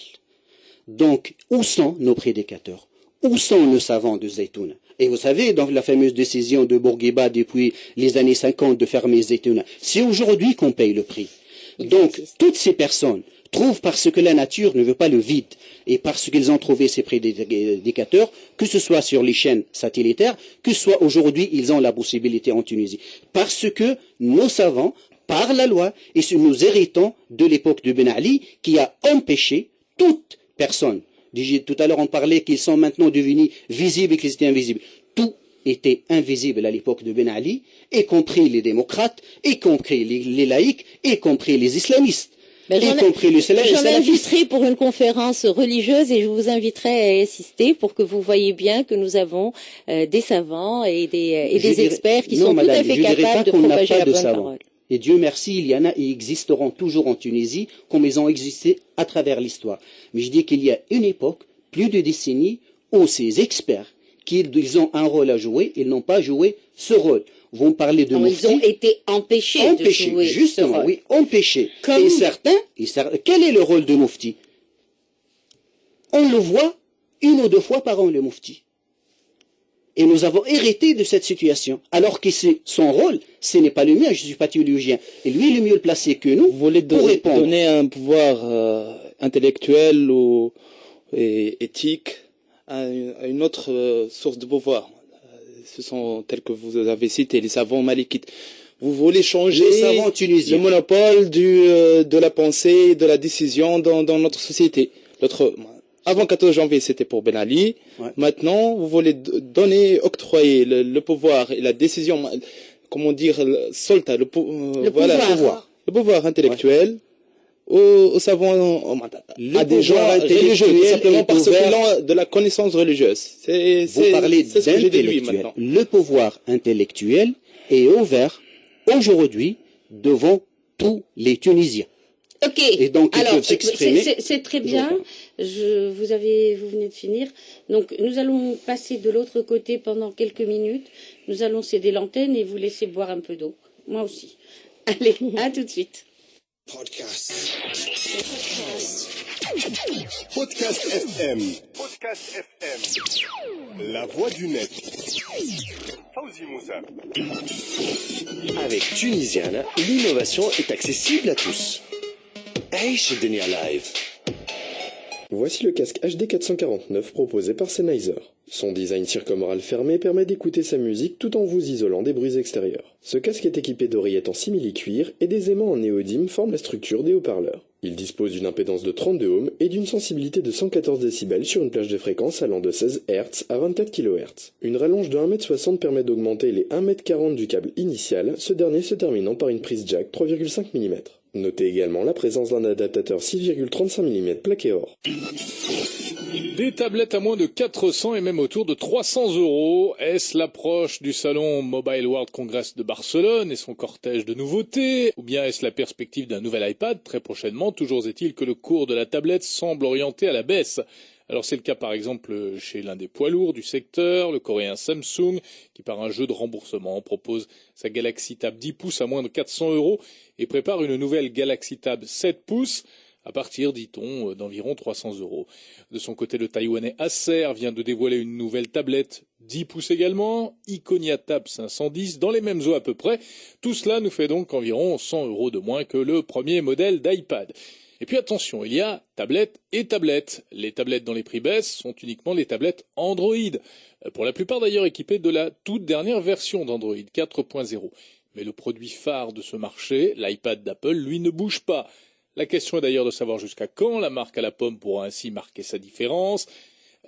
Donc, où sont nos prédicateurs? Où sont nos savants de Zaytouna? Et vous savez, dans la fameuse décision de Bourguiba depuis les années 50 de fermer Zaytouna, c'est aujourd'hui qu'on paye le prix. Donc, toutes ces personnes trouvent, parce que la nature ne veut pas le vide, et parce qu'ils ont trouvé ces prédicateurs, que ce soit sur les chaînes satellitaires, que ce soit aujourd'hui, ils ont la possibilité en Tunisie. Parce que nos savants, par la loi, et nous héritons de l'époque de Ben Ali, qui a empêché toute personne. Tout à l'heure, on parlait qu'ils sont maintenant devenus visibles et qu'ils étaient invisibles. Tout était invisible à l'époque de Ben Ali, y compris les démocrates, y compris les laïcs, y compris les islamistes. J'en inviterai pour une conférence religieuse et je vous inviterai à assister pour que vous voyez bien que nous avons des savants et des experts qui sont tout à fait capables de propager la bonne parole. Et Dieu merci, il y en a et existeront toujours en Tunisie, comme ils ont existé à travers l'histoire. Mais je dis qu'il y a une époque, plus de décennies, où ces experts, ils ont un rôle à jouer, ils n'ont pas joué ce rôle. Vous me parlez de Ils ont été empêchés de jouer justement, ce rôle. Oui, empêchés. Et certains, quel est le rôle de Mufti? On le voit 1 ou 2 fois par an, le Mufti. Et nous avons hérité de cette situation. Alors que son rôle, ce n'est pas le mien, je ne suis pas théologien. Et lui, il est mieux placé que nous. Vous voulez donner un pouvoir intellectuel ou éthique à une autre source de pouvoir. Ce sont tels que vous avez cité, les savants malikites. Vous voulez changer le monopole de la pensée, de la décision dans notre société. Avant 14 janvier, c'était pour Ben Ali. Ouais. Maintenant, vous voulez octroyer le pouvoir et la décision, comment dire, le pouvoir intellectuel aux savants, à des gens religieux, simplement parce qu'ils ont de la connaissance religieuse. Vous parlez d'intellectuel. Le pouvoir intellectuel est ouvert aujourd'hui devant tous les Tunisiens. Ok. Et donc, ils peuvent s'exprimer. C'est très bien. Vous venez de finir. Donc, nous allons passer de l'autre côté pendant quelques minutes. Nous allons céder l'antenne et vous laisser boire un peu d'eau. Moi aussi. Allez, à tout de suite. Podcast FM. Podcast FM. La voix du net. Fawzi Moussa. Avec Tunisiana, l'innovation est accessible à tous. Aish Denia Live. Voici le casque HD 449 proposé par Sennheiser. Son design circumoral fermé permet d'écouter sa musique tout en vous isolant des bruits extérieurs. Ce casque est équipé d'oreillettes en simili-cuir et des aimants en néodyme forment la structure des haut-parleurs. Il dispose d'une impédance de 32 ohms et d'une sensibilité de 114 décibels sur une plage de fréquence allant de 16 Hz à 24 kHz. Une rallonge de 1,60 m permet d'augmenter les 1,40 m du câble initial, ce dernier se terminant par une prise jack 3,5 mm. Notez également la présence d'un adaptateur 6,35 mm plaqué or. Des tablettes à moins de 400 et même autour de 300 €. Est-ce l'approche du salon Mobile World Congress de Barcelone et son cortège de nouveautés? Ou bien est-ce la perspective d'un nouvel iPad très prochainement? Toujours est-il que le cours de la tablette semble orienté à la baisse. Alors c'est le cas par exemple chez l'un des poids lourds du secteur, le coréen Samsung, qui par un jeu de remboursement propose sa Galaxy Tab 10 pouces à moins de 400 € et prépare une nouvelle Galaxy Tab 7 pouces à partir, dit-on, d'environ 300 €. De son côté, le taïwanais Acer vient de dévoiler une nouvelle tablette 10 pouces également, Iconia Tab 510, dans les mêmes eaux à peu près. Tout cela nous fait donc environ 100 € de moins que le premier modèle d'iPad. Et puis attention, il y a tablettes et tablettes. Les tablettes dont les prix baissent sont uniquement les tablettes Android. Pour la plupart d'ailleurs équipées de la toute dernière version d'Android 4.0. Mais le produit phare de ce marché, l'iPad d'Apple, lui ne bouge pas. La question est d'ailleurs de savoir jusqu'à quand la marque à la pomme pourra ainsi marquer sa différence.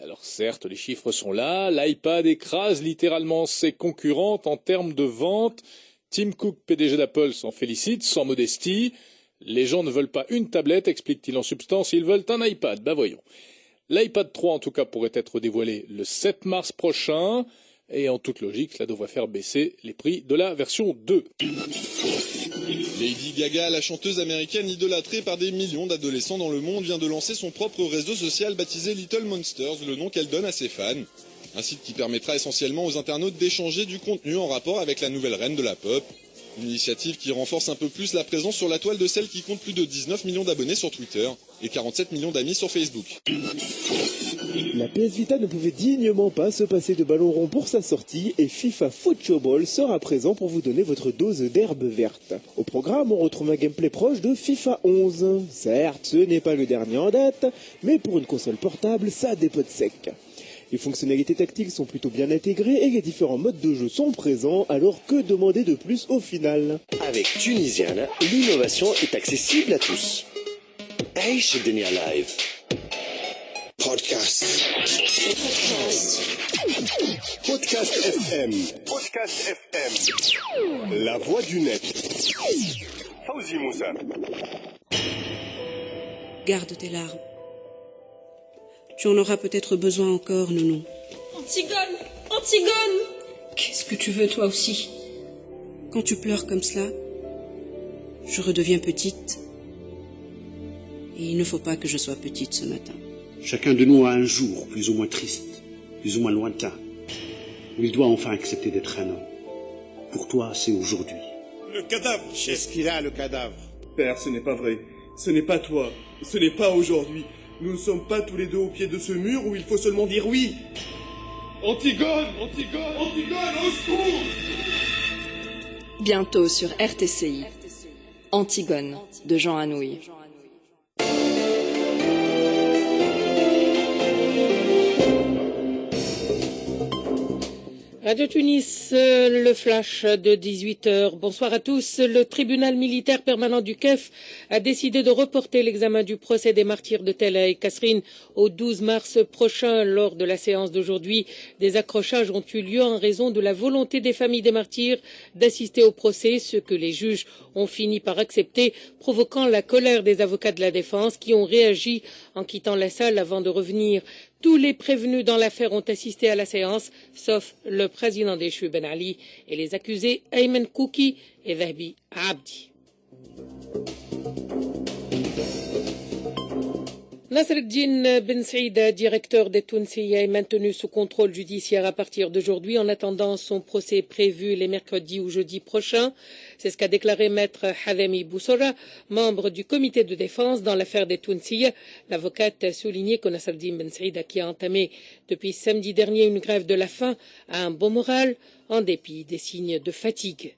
Alors certes, les chiffres sont là, l'iPad écrase littéralement ses concurrentes en termes de vente. Tim Cook, PDG d'Apple, s'en félicite, sans modestie. Les gens ne veulent pas une tablette, explique-t-il en substance, ils veulent un iPad. Ben voyons. L'iPad 3 en tout cas pourrait être dévoilé le 7 mars prochain. Et en toute logique, cela devrait faire baisser les prix de la version 2. Lady Gaga, la chanteuse américaine idolâtrée par des millions d'adolescents dans le monde, vient de lancer son propre réseau social baptisé Little Monsters, le nom qu'elle donne à ses fans. Un site qui permettra essentiellement aux internautes d'échanger du contenu en rapport avec la nouvelle reine de la pop. Une initiative qui renforce un peu plus la présence sur la toile de celle qui compte plus de 19 millions d'abonnés sur Twitter et 47 millions d'amis sur Facebook. La PS Vita ne pouvait dignement pas se passer de ballon rond pour sa sortie et FIFA Football sera présent pour vous donner votre dose d'herbe verte. Au programme, on retrouve un gameplay proche de FIFA 11. Certes, ce n'est pas le dernier en date, mais pour une console portable, ça dépote sec. Les fonctionnalités tactiques sont plutôt bien intégrées et les différents modes de jeu sont présents, alors que demander de plus au final? Avec Tunisiana, l'innovation est accessible à tous. Aish Denia Live. Podcast FM. Podcast FM. La voix du net. Fawzi Moussa. Garde tes larmes. Tu en auras peut-être besoin encore, Nounou. Antigone! Antigone! Qu'est-ce que tu veux, toi aussi? Quand tu pleures comme cela, je redeviens petite. Et il ne faut pas que je sois petite ce matin. Chacun de nous a un jour plus ou moins triste, plus ou moins lointain, où il doit enfin accepter d'être un homme. Pour toi, c'est aujourd'hui. Le cadavre! Qu'est-ce qu'il a, le cadavre? Père, ce n'est pas vrai. Ce n'est pas toi. Ce n'est pas aujourd'hui. Nous ne sommes pas tous les deux au pied de ce mur où il faut seulement dire oui. Antigone! Antigone! Antigone, au secours! Bientôt sur RTCI. Antigone, de Jean Anouilh. Radio Tunis, le flash de 18h. Bonsoir à tous. Le tribunal militaire permanent du Kef a décidé de reporter l'examen du procès des martyrs de Tella et Kasserine au 12 mars prochain. Lors de la séance d'aujourd'hui, des accrochages ont eu lieu en raison de la volonté des familles des martyrs d'assister au procès, ce que les juges ont fini par accepter, provoquant la colère des avocats de la défense qui ont réagi en quittant la salle avant de revenir. Tous les prévenus dans l'affaire ont assisté à la séance, sauf le président déchu Ben Ali et les accusés Ayman Kouki et Vahbi Abdi. Nasr el-Din Ben Saïda, directeur des Tounsiya, est maintenu sous contrôle judiciaire à partir d'aujourd'hui en attendant son procès prévu les mercredis ou jeudis prochains. C'est ce qu'a déclaré maître Hademi Boussora, membre du comité de défense dans l'affaire des Tounsiya. L'avocate a souligné que Nasr el-Din Ben Saïda, qui a entamé depuis samedi dernier une grève de la faim, a un bon moral en dépit des signes de fatigue.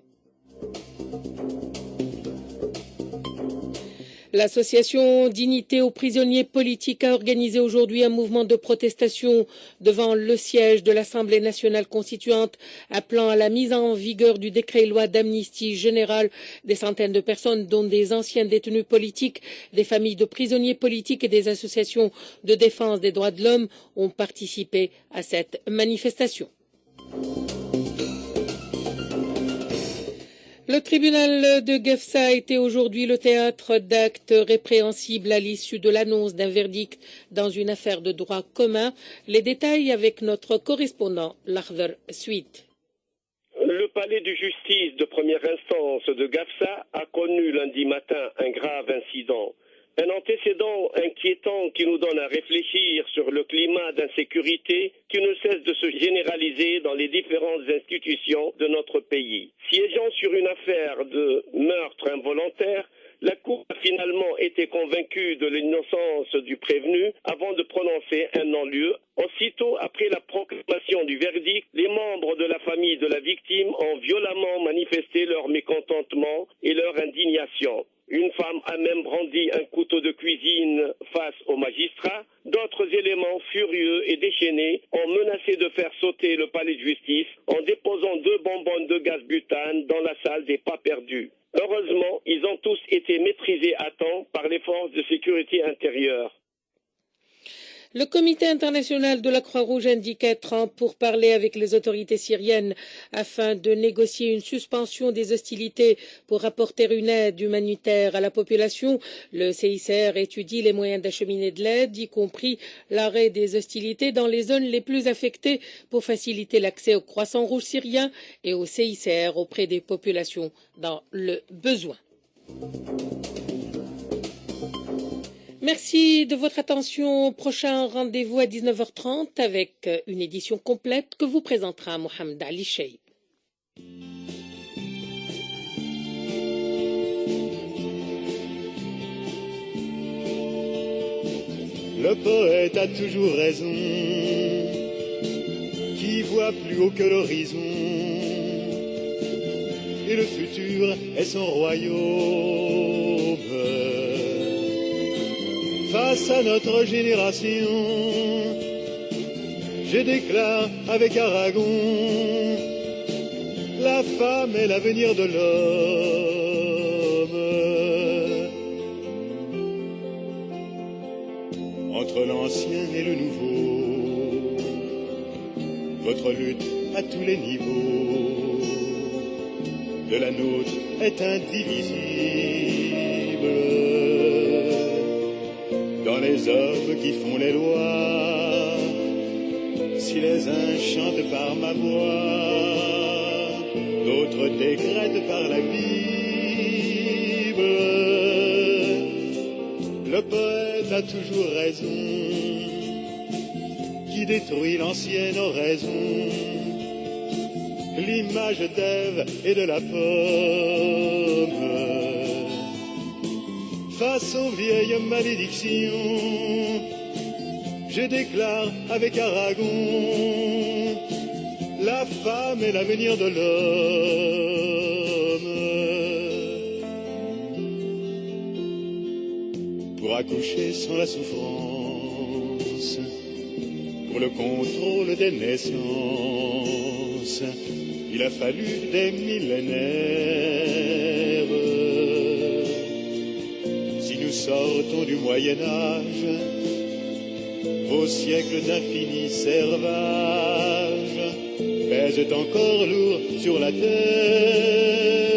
L'association Dignité aux prisonniers politiques a organisé aujourd'hui un mouvement de protestation devant le siège de l'Assemblée nationale constituante, appelant à la mise en vigueur du décret-loi d'amnistie générale. Des centaines de personnes, dont des anciens détenus politiques, des familles de prisonniers politiques et des associations de défense des droits de l'homme, ont participé à cette manifestation. Le tribunal de Gefsa a été aujourd'hui le théâtre d'actes répréhensibles à l'issue de l'annonce d'un verdict dans une affaire de droit commun. Les détails avec notre correspondant Lahdar Suite. Le palais de justice de première instance de Gefsa a connu lundi matin un grave incident. Un antécédent inquiétant qui nous donne à réfléchir sur le climat d'insécurité qui ne cesse de se généraliser dans les différentes institutions de notre pays. Siégeant sur une affaire de meurtre involontaire, la Cour a finalement été convaincue de l'innocence du prévenu avant de prononcer un non-lieu. Aussitôt après la proclamation du verdict, les membres de la famille de la victime ont violemment manifesté leur mécontentement et leur indignation. Une femme a même brandi un couteau de cuisine face au magistrat. D'autres éléments furieux et déchaînés ont menacé de faire sauter le palais de justice en déposant 2 bonbonnes de gaz butane dans la salle des pas perdus. Heureusement, ils ont tous été maîtrisés à temps par les forces de sécurité intérieure. Le comité international de la Croix-Rouge indique être en pourparlers avec les autorités syriennes afin de négocier une suspension des hostilités pour apporter une aide humanitaire à la population. Le CICR étudie les moyens d'acheminer de l'aide, y compris l'arrêt des hostilités dans les zones les plus affectées pour faciliter l'accès au Croissant Rouge syrien et au CICR auprès des populations dans le besoin. Merci de votre attention. Prochain rendez-vous à 19h30 avec une édition complète que vous présentera Mohamed Ali Cheib. Le poète a toujours raison, qui voit plus haut que l'horizon, et le futur est son royaume. Face à notre génération, je déclare avec Aragon, la femme est l'avenir de l'homme. Entre l'ancien et le nouveau, votre lutte à tous les niveaux de la nôtre est indivisible. Dans les hommes qui font les lois, si les uns chantent par ma voix, d'autres décrètent par la Bible. Le poète a toujours raison, qui détruit l'ancienne oraison, l'image d'Ève et de la pomme. Face aux vieilles malédictions, je déclare avec Aragon, la femme est l'avenir de l'homme. Pour accoucher sans la souffrance, pour le contrôle des naissances, il a fallu des millénaires. Nous sortons du Moyen-Âge, vos siècles d'infini servage pèsent encore lourd sur la terre.